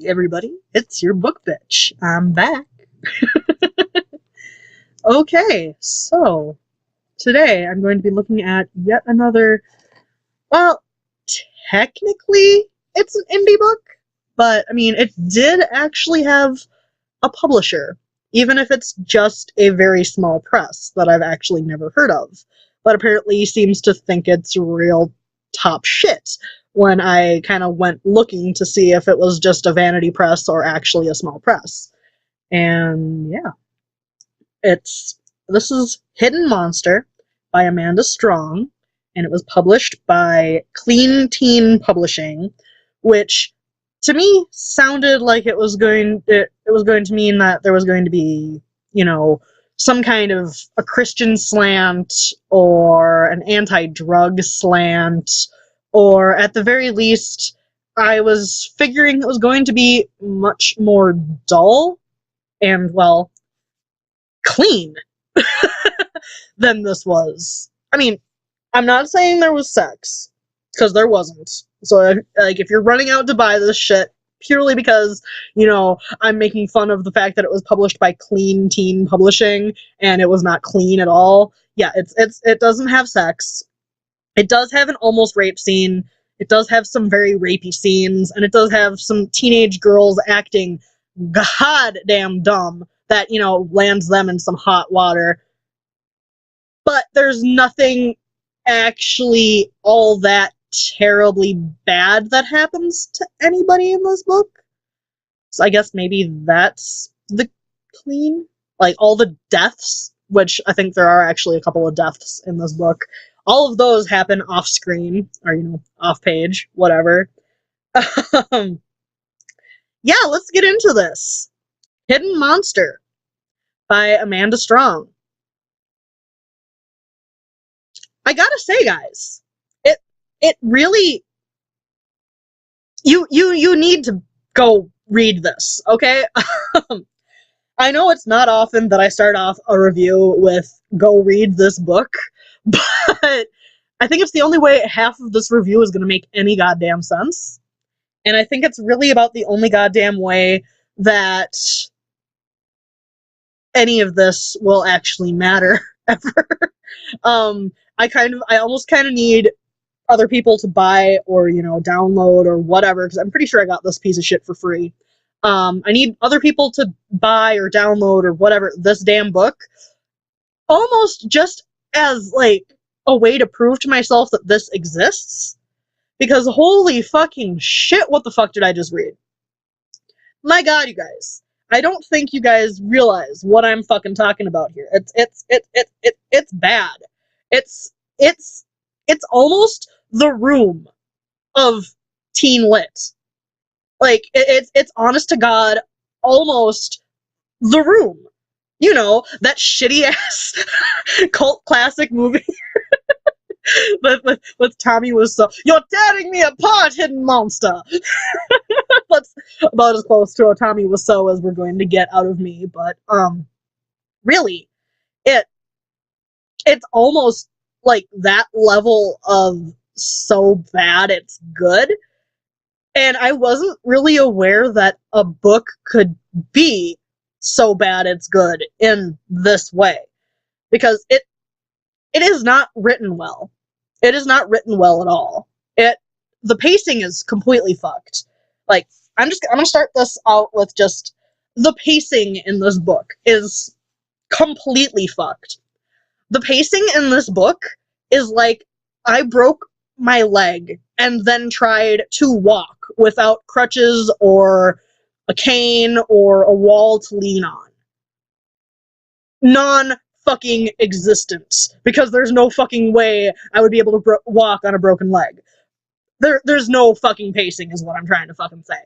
everybody, it's your book bitch. I'm back. Okay, so today I'm going to be looking at yet another, well, technically it's an indie book, but I mean, it did actually have a publisher, even if it's just a very small press that I've actually never heard of, but apparently seems to think it's real top shit when I kind of went looking to see if it was just a vanity press or actually a small press. And yeah, this is Hidden Monster by Amanda Strong, and it was published by Clean Teen Publishing, which to me sounded like it was going to mean that there was going to be, some kind of a Christian slant or an anti-drug slant, or at the very least I was figuring it was going to be much more dull and, well, clean than this was. I mean, I'm not saying there was sex, because there wasn't. So, like, if you're running out to buy this shit purely because, I'm making fun of the fact that it was published by Clean Teen Publishing and it was not clean at all, yeah, it doesn't have sex. It does have an almost rape scene. It does have some very rapey scenes, and it does have some teenage girls acting goddamn dumb that, lands them in some hot water. But there's nothing actually all that terribly bad that happens to anybody in this book. So I guess maybe that's the clean. Like, all the deaths, which I think there are actually a couple of deaths in this book, all of those happen off screen, or, off page, whatever. Yeah, let's get into this. Hidden Monster by Amanda Strong. I gotta say, guys, it really, you need to go read this, okay? I know it's not often that I start off a review with go read this book, but I think it's the only way half of this review is going to make any goddamn sense. And I think it's really about the only goddamn way that any of this will actually matter ever. I almost kind of need other people to buy or, download or whatever, because I'm pretty sure I got this piece of shit for free. I need other people to buy or download or whatever this damn book, almost just as, like, a way to prove to myself that this exists. Because holy fucking shit, what the fuck did I just read? My god, you guys. I don't think you guys realize what I'm fucking talking about here. It's bad. It's almost The Room of teen lit. Like, it's honest to God, almost The Room. That shitty ass cult classic movie with Tommy Wiseau. You're tearing me apart, Hidden Monster. That's about as close to a Tommy Wiseau as we're going to get out of me. But really, it's almost like that level of so bad it's good. And I wasn't really aware that a book could be so bad it's good in this way. Because it is not written well. It is not written well at all. The pacing is completely fucked. Like, I'm gonna start this out with just the pacing in this book is completely fucked. The pacing in this book is like I broke my leg and then tried to walk without crutches or a cane or a wall to lean on. Non-fucking existence. Because there's no fucking way I would be able to walk on a broken leg. There's no fucking pacing is what I'm trying to fucking say.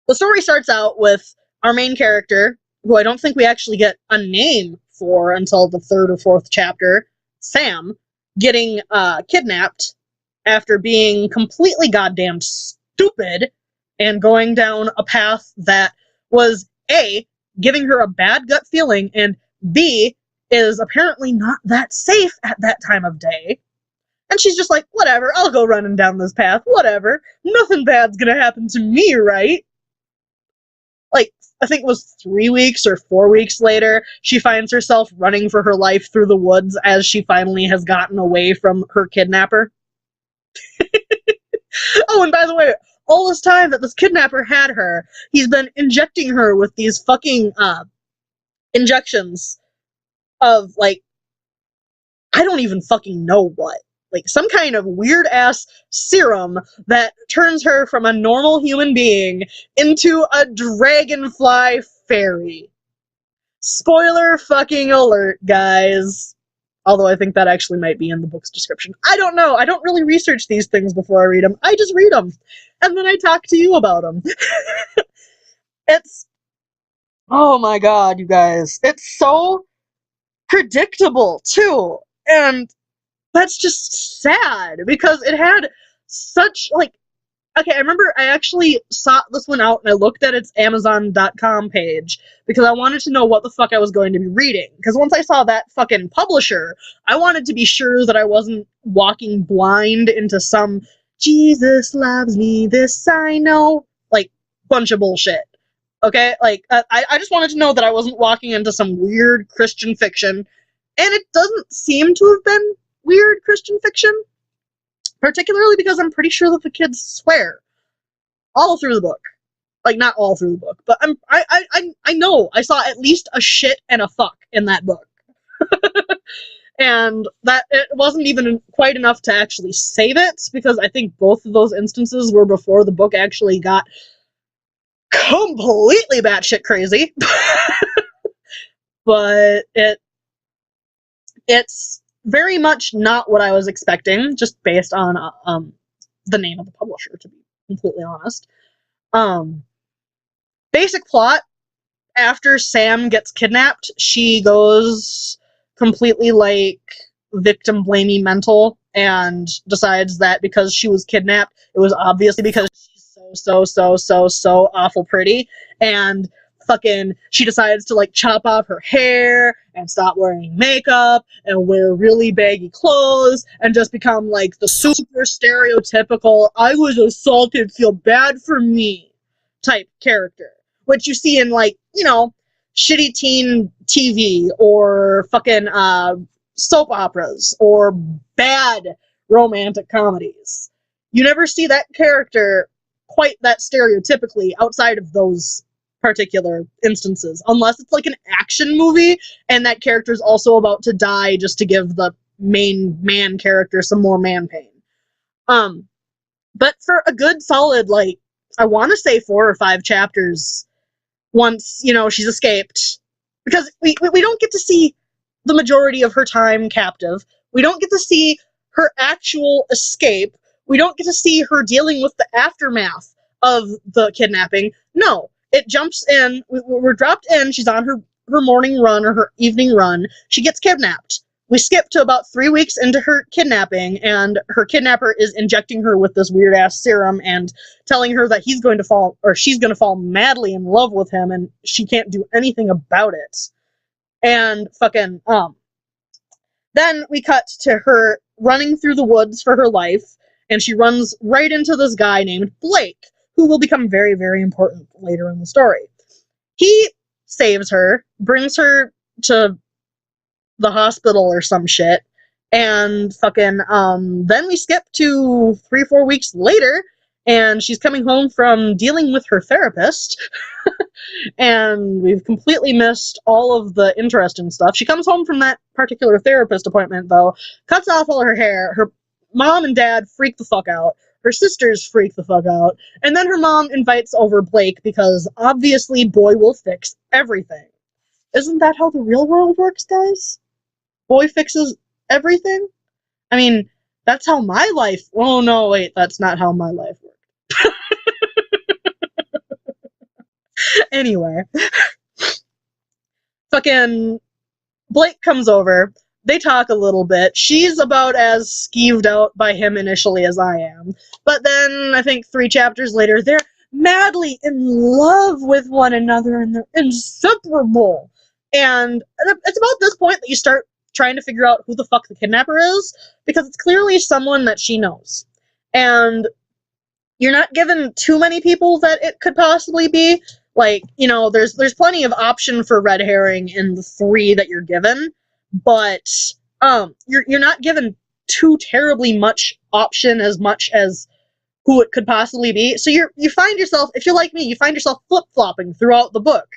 The story starts out with our main character, who I don't think we actually get a name for until the third or fourth chapter, Sam, getting kidnapped after being completely goddamn stupid and going down a path that was A, giving her a bad gut feeling, and B, is apparently not that safe at that time of day. And she's just like, whatever, I'll go running down this path, whatever. Nothing bad's gonna happen to me, right? like, I think it was 3 weeks or 4 weeks later, she finds herself running for her life through the woods as she finally has gotten away from her kidnapper. Oh, and by the way, all this time that this kidnapper had her, he's been injecting her with these fucking injections of, like, I don't even fucking know what. Like, some kind of weird ass serum that turns her from a normal human being into a dragonfly fairy. Spoiler fucking alert, guys. Although I think that actually might be in the book's description. I don't know. I don't really research these things before I read them. I just read them. And then I talk to you about them. It's... Oh my god, you guys. It's so predictable, too. And that's just sad, because it had such, like... Okay, I remember I actually sought this one out and I looked at its Amazon.com page because I wanted to know what the fuck I was going to be reading. Because once I saw that fucking publisher, I wanted to be sure that I wasn't walking blind into some Jesus loves me, this I know, like, bunch of bullshit. Okay? Like, I just wanted to know that I wasn't walking into some weird Christian fiction. And it doesn't seem to have been weird Christian fiction. Particularly because I'm pretty sure that the kids swear all through the book. Like, not all through the book, but I know I saw at least a shit and a fuck in that book. And that it wasn't even quite enough to actually save it, because I think both of those instances were before the book actually got completely batshit crazy. But it's very much not what I was expecting, just based on the name of the publisher, to be completely honest. Basic plot: after Sam gets kidnapped, she goes completely, like, victim blamey mental and decides that because she was kidnapped, it was obviously because she's so awful pretty, and fucking she decides to, like, chop off her hair and stop wearing makeup and wear really baggy clothes and just become, like, the super stereotypical I was assaulted, feel bad for me type character, which you see in, like, you know, shitty teen TV or fucking soap operas or bad romantic comedies. You never see that character quite that stereotypically outside of those particular instances, unless it's like an action movie and that character is also about to die just to give the main man character some more man pain. But for a good solid, like, I want to say 4 or 5 chapters, once, you know, she's escaped, because we don't get to see the majority of her time captive. We don't get to see her actual escape. We don't get to see her dealing with the aftermath of the kidnapping. No, it jumps in. We're dropped in. She's on her morning run or her evening run. She gets kidnapped. We skip to about 3 weeks into her kidnapping, and her kidnapper is injecting her with this weird-ass serum and telling her that he's going to fall, or she's going to fall madly in love with him, and she can't do anything about it. And fucking, then we cut to her running through the woods for her life, and she runs right into this guy named Blake, who will become very, very important later in the story. He saves her, brings her to the hospital or some shit, and fucking, then we skip to 3-4 weeks later, and she's coming home from dealing with her therapist, and we've completely missed all of the interesting stuff. She comes home from that particular therapist appointment, though, cuts off all her hair, her mom and dad freak the fuck out, her sisters freak the fuck out, and then her mom invites over Blake because, obviously, boy will fix everything. Isn't that how the real world works, guys? Boy fixes everything? I mean, that's how my life... Oh, no, wait, that's not how my life worked. Anyway. Fucking Blake comes over. They talk a little bit. She's about as skeeved out by him initially as I am. But then, I think 3 chapters later, they're madly in love with one another, and they're inseparable. And it's about this point that you start trying to figure out who the fuck the kidnapper is, because it's clearly someone that she knows. And you're not given too many people that it could possibly be, Like, you know, there's plenty of option for red herring in the 3 that you're given, but you're not given too terribly much option as much as who it could possibly be. So you find yourself, if you're like me, you find yourself flip-flopping throughout the book.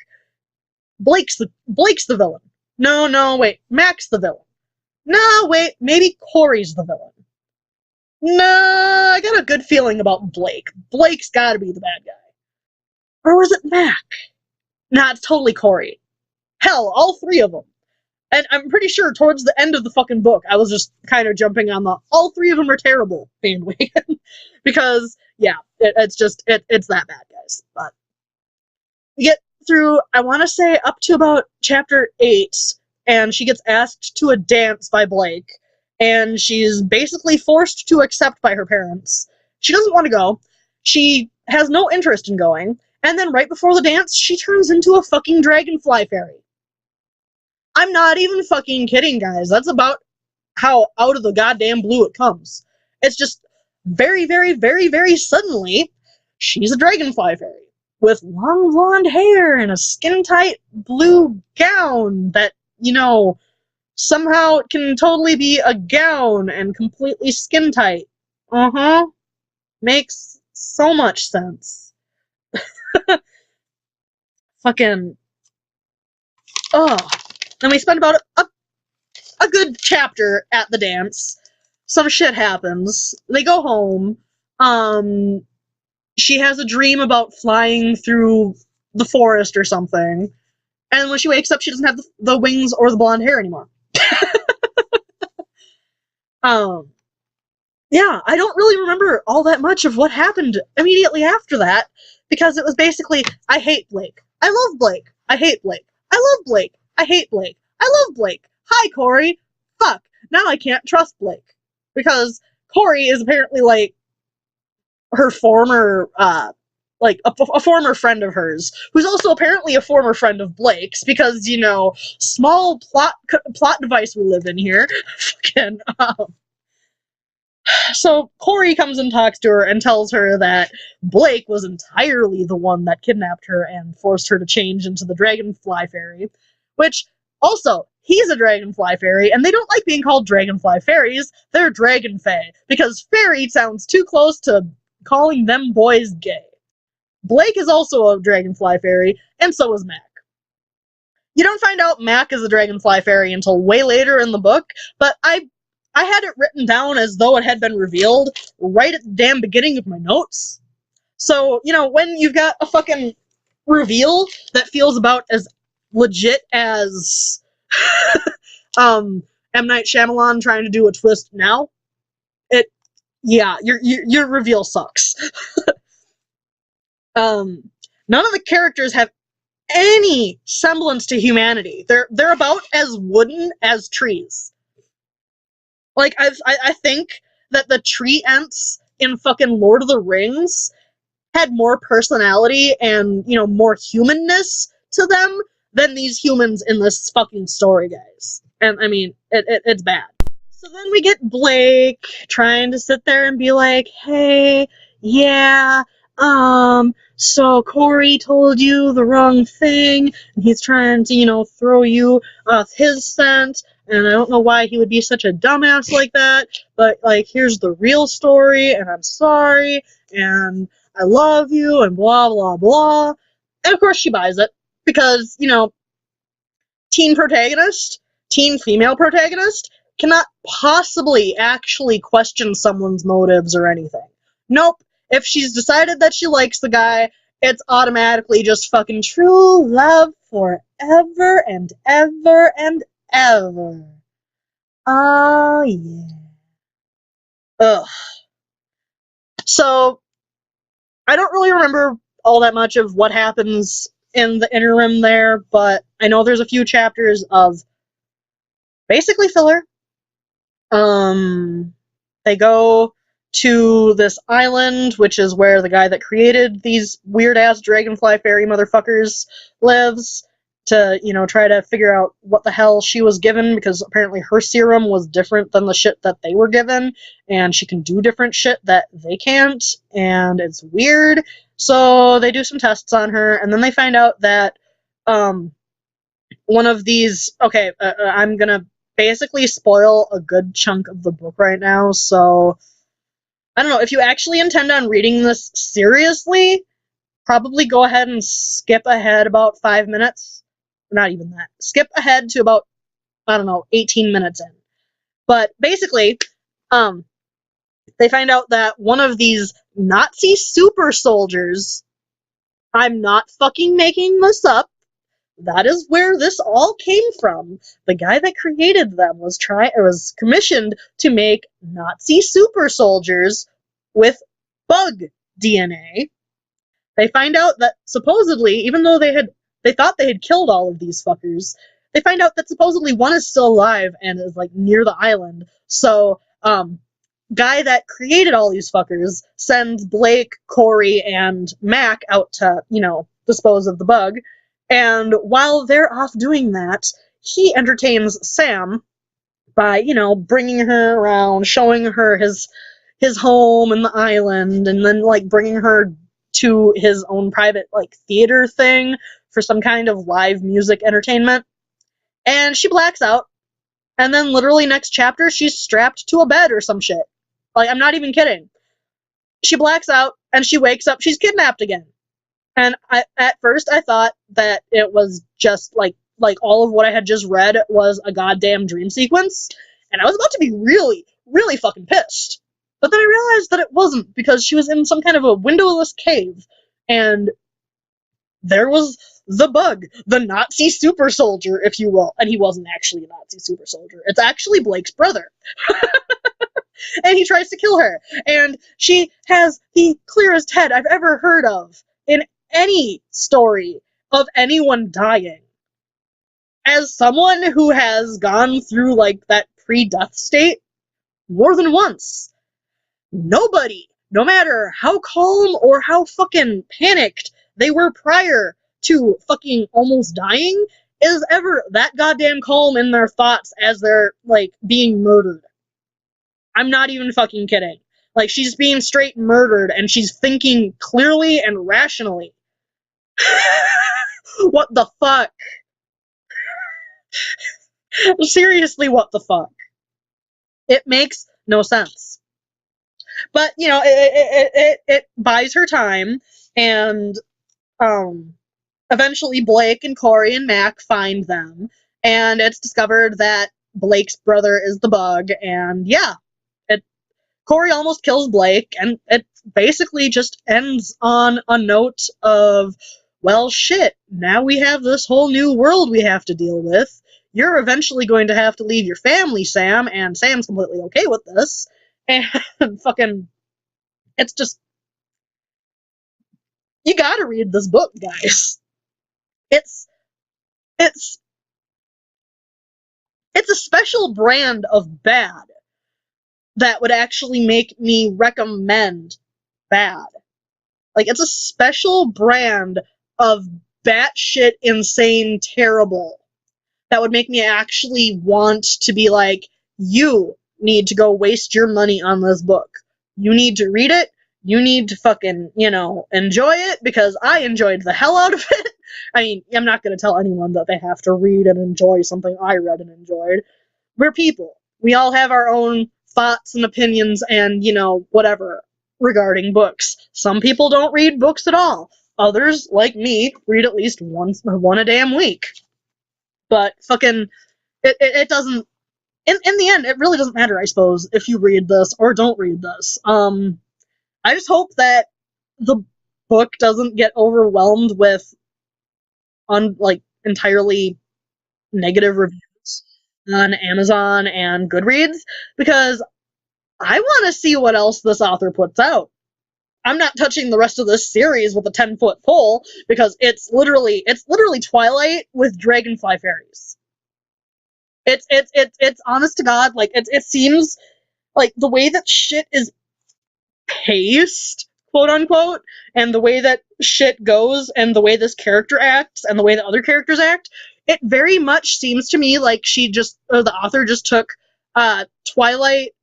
Blake's the villain. No, wait, Mac's the villain. No, wait, maybe Corey's the villain. No, I got a good feeling about Blake. Blake's gotta be the bad guy. Or was it Mac? Nah, it's totally Corey. Hell, all 3 of them. And I'm pretty sure towards the end of the fucking book, I was just kind of jumping on the all 3 of them are terrible bandwagon. Because, yeah, it's that bad, guys. But we get through, I want to say, up to about chapter 8, and she gets asked to a dance by Blake, and she's basically forced to accept by her parents. She doesn't want to go. She has no interest in going. And then right before the dance, she turns into a fucking Dragonfly Fairy. I'm not even fucking kidding, guys. That's about how out of the goddamn blue it comes. It's just very, very, very, very suddenly, she's a Dragonfly Fairy with long blonde hair and a skin-tight blue gown that, you know, somehow it can totally be a gown and completely skin-tight. Uh-huh. Makes so much sense. Fucking... Oh. And we spend about a good chapter at the dance. Some shit happens. They go home. She has a dream about flying through the forest or something. And when she wakes up, she doesn't have the wings or the blonde hair anymore. Yeah, I don't really remember all that much of what happened immediately after that, because it was basically, I hate Blake. I love Blake. I hate Blake. I love Blake. I hate Blake. I love Blake. Hi, Corey. Fuck. Now I can't trust Blake. Because Corey is apparently, like, her former, like, a former friend of hers, who's also apparently a former friend of Blake's, because, you know, small plot device we live in here. Fucking, So Corey comes and talks to her and tells her that Blake was entirely the one that kidnapped her and forced her to change into the Dragonfly Fairy, which, also, he's a Dragonfly Fairy, and they don't like being called Dragonfly Fairies, they're Dragon Fae, because fairy sounds too close to calling them boys gay. Blake is also a Dragonfly Fairy, and so is Mac. You don't find out Mac is a Dragonfly Fairy until way later in the book, but I had it written down as though it had been revealed right at the damn beginning of my notes. So, you know, when you've got a fucking reveal that feels about as legit as M. Night Shyamalan trying to do a twist now, your reveal sucks. None of the characters have any semblance to humanity. They're about as wooden as trees. Like, I think that the tree ents in fucking Lord of the Rings had more personality and, you know, more humanness to them than these humans in this fucking story, guys. And, I mean, it's bad. So then we get Blake trying to sit there and be like, hey, yeah, so Corey told you the wrong thing, and he's trying to, you know, throw you off his scent, and I don't know why he would be such a dumbass like that, but, like, here's the real story, and I'm sorry, and I love you, and blah, blah, blah. And of course she buys it, because, you know, teen female protagonist, cannot possibly actually question someone's motives or anything. Nope. If she's decided that she likes the guy, it's automatically just fucking true love forever and ever and ever. Oh, yeah. Ugh. So, I don't really remember all that much of what happens in the interim there, but I know there's a few chapters of basically filler. They go to this island, which is where the guy that created these weird-ass Dragonfly Fairy motherfuckers lives, to, you know, try to figure out what the hell she was given, because apparently her serum was different than the shit that they were given, and she can do different shit that they can't, and it's weird. So they do some tests on her, and then they find out that one of these. Okay, I'm gonna basically spoil a good chunk of the book right now. So I don't know if you actually intend on reading this seriously. Probably go ahead and skip ahead about 5 minutes. Not even that. Skip ahead to about, I don't know, 18 minutes in. But basically, um, they find out that one of these Nazi super soldiers, I'm not fucking making this up, that is where this all came from. The guy that created them was commissioned to make Nazi super soldiers with bug DNA. They find out that supposedly, even though they thought they had killed all of these fuckers, they find out that supposedly one is still alive and is like near the island. So, guy that created all these fuckers sends Blake, Corey, and Mac out to, dispose of the bug. And while they're off doing that, he entertains Sam by, bringing her around, showing her his home and the island, and then like bringing her to his own private like theater thing for some kind of live music entertainment. And she blacks out, and then literally next chapter she's strapped to a bed or some shit. Like, I'm not even kidding. She blacks out and she wakes up, she's kidnapped again. And at first I thought that it was just like all of what I had just read was a goddamn dream sequence, and I was about to be really, really fucking pissed. But then I realized that it wasn't, because she was in some kind of a windowless cave, and there was the bug, the Nazi super soldier, if you will. And he wasn't actually a Nazi super soldier. It's actually Blake's brother. And he tries to kill her. And she has the clearest head I've ever heard of in any story of anyone dying. As someone who has gone through like that pre-death state more than once, nobody, no matter how calm or how fucking panicked they were prior to fucking almost dying, is ever that goddamn calm in their thoughts as they're like being murdered. I'm not even fucking kidding. Like, she's being straight murdered and she's thinking clearly and rationally. What the fuck? Seriously, what the fuck? It makes no sense. But, it buys her time, and eventually Blake and Corey and Mac find them, and it's discovered that Blake's brother is the bug, and yeah, Corey almost kills Blake, and it basically just ends on a note of, well, shit, now we have this whole new world we have to deal with. You're eventually going to have to leave your family, Sam, and Sam's completely okay with this. And fucking, it's just, you gotta read this book, guys. It's, it's, it's a special brand of bad that would actually make me recommend bad. Like, it's a special brand of batshit insane terrible that would make me actually want to be like, you need to go waste your money on this book. You need to read it. You need to fucking, enjoy it, because I enjoyed the hell out of it. I mean, I'm not going to tell anyone that they have to read and enjoy something I read and enjoyed. We're people. We all have our own thoughts and opinions and, whatever regarding books. Some people don't read books at all. Others, like me, read at least one a damn week. But fucking, it doesn't, in the end, it really doesn't matter, I suppose, if you read this or don't read this. I just hope that the book doesn't get overwhelmed with entirely negative reviews on Amazon and Goodreads, because I want to see what else this author puts out. I'm not touching the rest of this series with a 10-foot pole, because it's literally Twilight with Dragonfly Fairies. It's honest to God, like, it seems like the way that shit is paced, quote unquote, and the way that shit goes, and the way this character acts, and the way that other characters act, it very much seems to me like the author just took Twilight,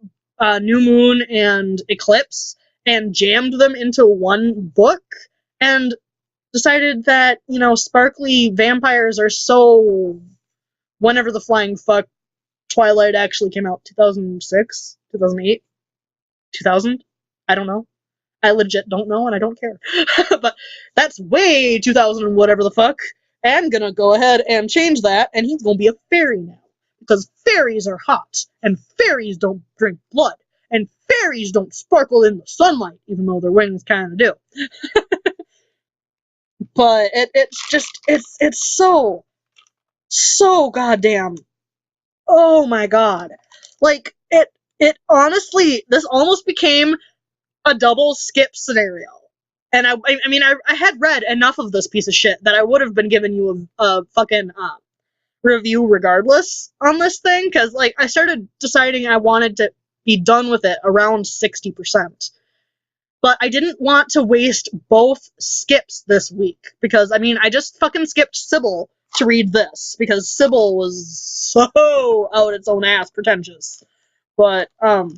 New Moon, and Eclipse, and jammed them into one book, and decided that, sparkly vampires are so whenever the flying fuck Twilight actually came out, 2006, 2008, 2000. I don't know. I legit don't know, and I don't care. But that's way 2000 whatever the fuck. I'm gonna go ahead and change that, and he's gonna be a fairy now. Because fairies are hot, and fairies don't drink blood, and fairies don't sparkle in the sunlight, even though their wings kind of do. But it's so goddamn. Oh my god. Like, it honestly, this almost became a double skip scenario. And I had read enough of this piece of shit that I would have been giving you a fucking review regardless on this thing, because like I started deciding I wanted to be done with it around 60%. But I didn't want to waste both skips this week, because I just fucking skipped Sybil to read this, because Sybil was so out its own ass pretentious. But I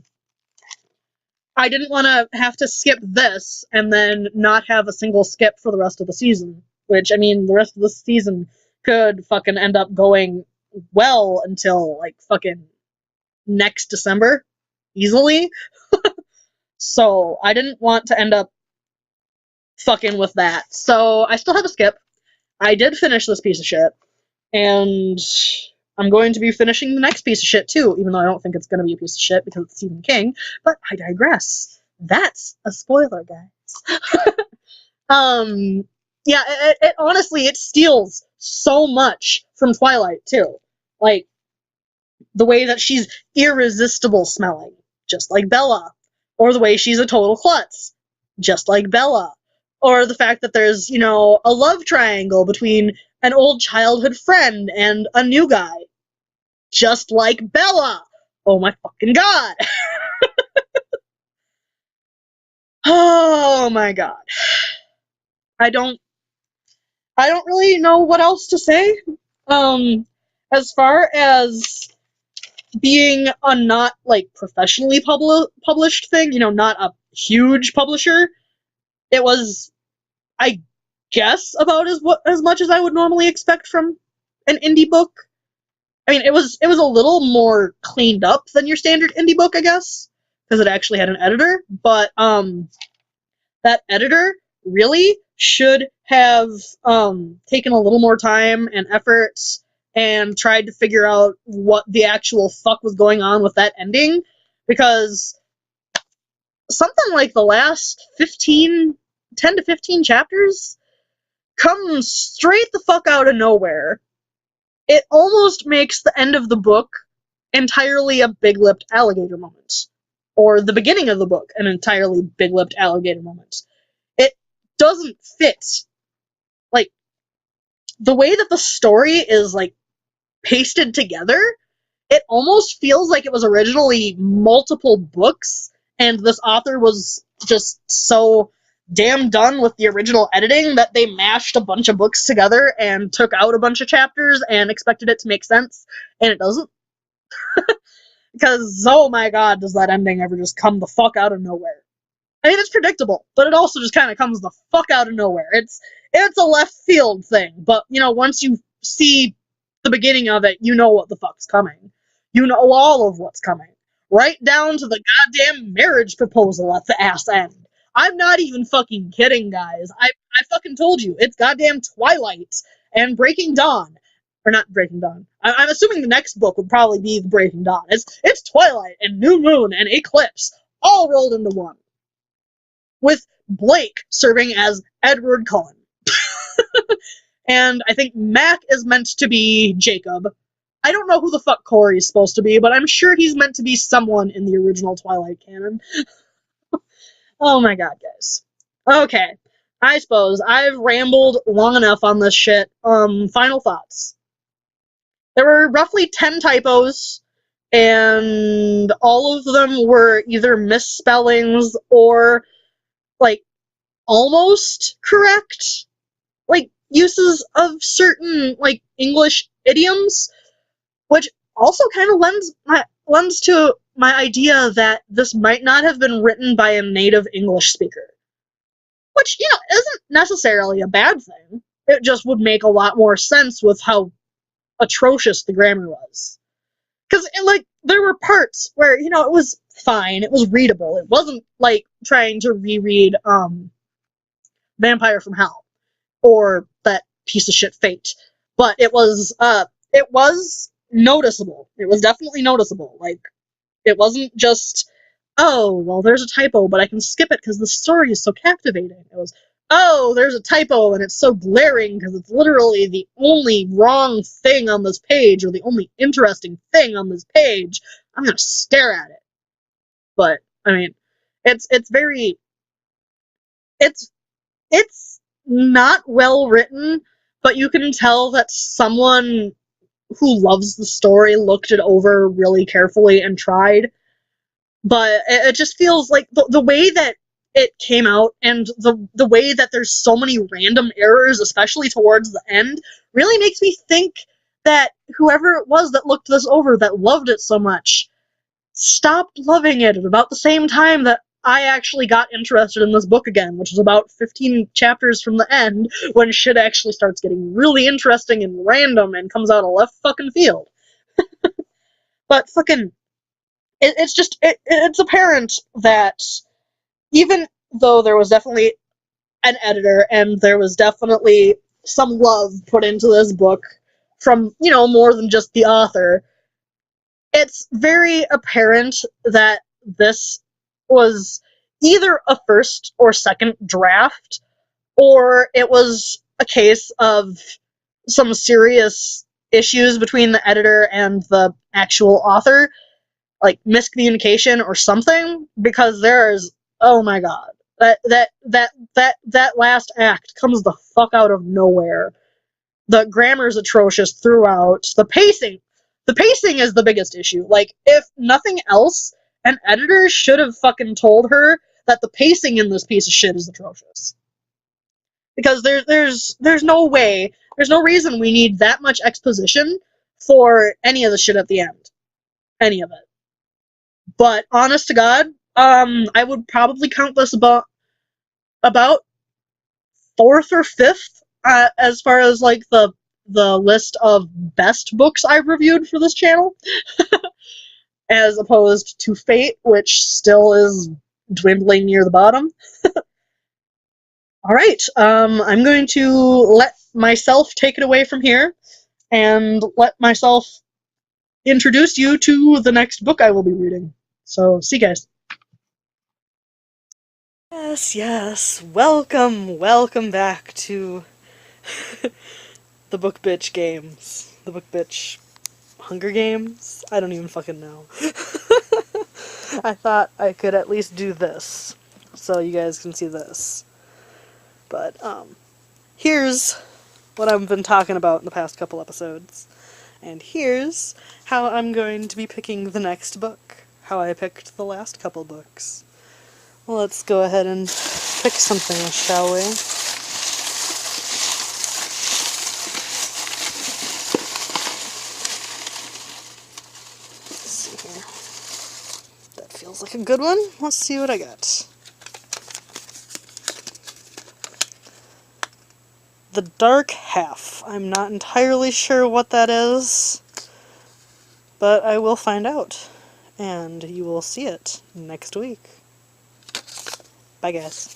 didn't want to have to skip this and then not have a single skip for the rest of the season. Which, the rest of the season could fucking end up going well until, like, fucking next December. Easily. So, I didn't want to end up fucking with that. So, I still have a skip. I did finish this piece of shit. And I'm going to be finishing the next piece of shit, too, even though I don't think it's going to be a piece of shit because it's Stephen King. But I digress. That's a spoiler, guys. Yeah, it honestly, it steals so much from Twilight, too. Like, the way that she's irresistible smelling, just like Bella. Or the way she's a total klutz, just like Bella. Or the fact that there's, a love triangle between an old childhood friend and a new guy, just like Bella. Oh my fucking god. Oh my god. I don't really know what else to say. As far as being a not like professionally published thing, not a huge publisher, it was, I guess, about as much as I would normally expect from an indie book. It was a little more cleaned up than your standard indie book, I guess, because it actually had an editor, but that editor really should have taken a little more time and effort and tried to figure out what the actual fuck was going on with that ending, because something like the last 10 to 15 chapters come straight the fuck out of nowhere. It almost makes the end of the book entirely a big-lipped alligator moment. Or the beginning of the book, an entirely big-lipped alligator moment. It doesn't fit. Like, the way that the story is, like, pasted together, it almost feels like it was originally multiple books, and this author was just so damn done with the original editing that they mashed a bunch of books together and took out a bunch of chapters and expected it to make sense, and it doesn't. Because, oh my god, does that ending ever just come the fuck out of nowhere. It's predictable, but it also just kind of comes the fuck out of nowhere. It's a left field thing, but, once you see the beginning of it, you know what the fuck's coming. You know all of what's coming. Right down to the goddamn marriage proposal at the ass end. I'm not even fucking kidding, guys. I fucking told you. It's goddamn Twilight and Breaking Dawn. Or not Breaking Dawn. I'm assuming the next book would probably be the Breaking Dawn. It's Twilight and New Moon and Eclipse all rolled into one. With Blake serving as Edward Cullen. And I think Mac is meant to be Jacob. I don't know who the fuck Corey's supposed to be, but I'm sure he's meant to be someone in the original Twilight canon. Oh my god, guys. Okay. I suppose I've rambled long enough on this shit. Final thoughts. There were roughly 10 typos, and all of them were either misspellings or, like, almost correct, like, uses of certain, like, English idioms, which also kind of lends to my idea that this might not have been written by a native English speaker. which, isn't necessarily a bad thing. It just would make a lot more sense with how atrocious the grammar was. Because, like, there were parts where, it was fine, it was readable. It wasn't like trying to reread Vampire from Hell or that piece of shit Fate. But it was noticeable. It was definitely noticeable. Like, it wasn't just, oh, well, there's a typo, but I can skip it because the story is so captivating. It was, oh, there's a typo and it's so glaring because it's literally the only wrong thing on this page or the only interesting thing on this page. I'm gonna stare at it. But I mean, it's very it's not well written, but you can tell that someone who loves the story looked it over really carefully and tried. But it just feels like the way that it came out and the way that there's so many random errors, especially towards the end, really makes me think that whoever it was that looked this over, that loved it so much, stopped loving it at about the same time that I actually got interested in this book again, which is about 15 chapters from the end, when shit actually starts getting really interesting and random and comes out of left fucking field. But fucking, it's apparent that even though there was definitely an editor and there was definitely some love put into this book from, more than just the author, it's very apparent that this was either a first or second draft, or it was a case of some serious issues between the editor and the actual author, like miscommunication or something, because there's, oh my god, that last act comes the fuck out of nowhere. The grammar's atrocious throughout. The pacing is the biggest issue. Like, if nothing else, an editor should have fucking told her that the pacing in this piece of shit is atrocious. Because there's no way, there's no reason we need that much exposition for any of the shit at the end. Any of it. But honest to God, I would probably count this about fourth or fifth, as far as like the list of best books I've reviewed for this channel, as opposed to Fate, which still is dwindling near the bottom. All right, I'm going to let myself take it away from here and let myself introduce you to the next book I will be reading. So, see you guys. Yes, welcome back to the Book Bitch games. The Book Bitch Hunger Games? I don't even fucking know. I thought I could at least do this, so you guys can see this. But, here's what I've been talking about in the past couple episodes. And here's how I'm going to be picking the next book. How I picked the last couple books. Well, let's go ahead and pick something, shall we? Let's see here. That feels like a good one. Let's see what I got. The Dark Half. I'm not entirely sure what that is, but I will find out, and you will see it next week. Bye, guys.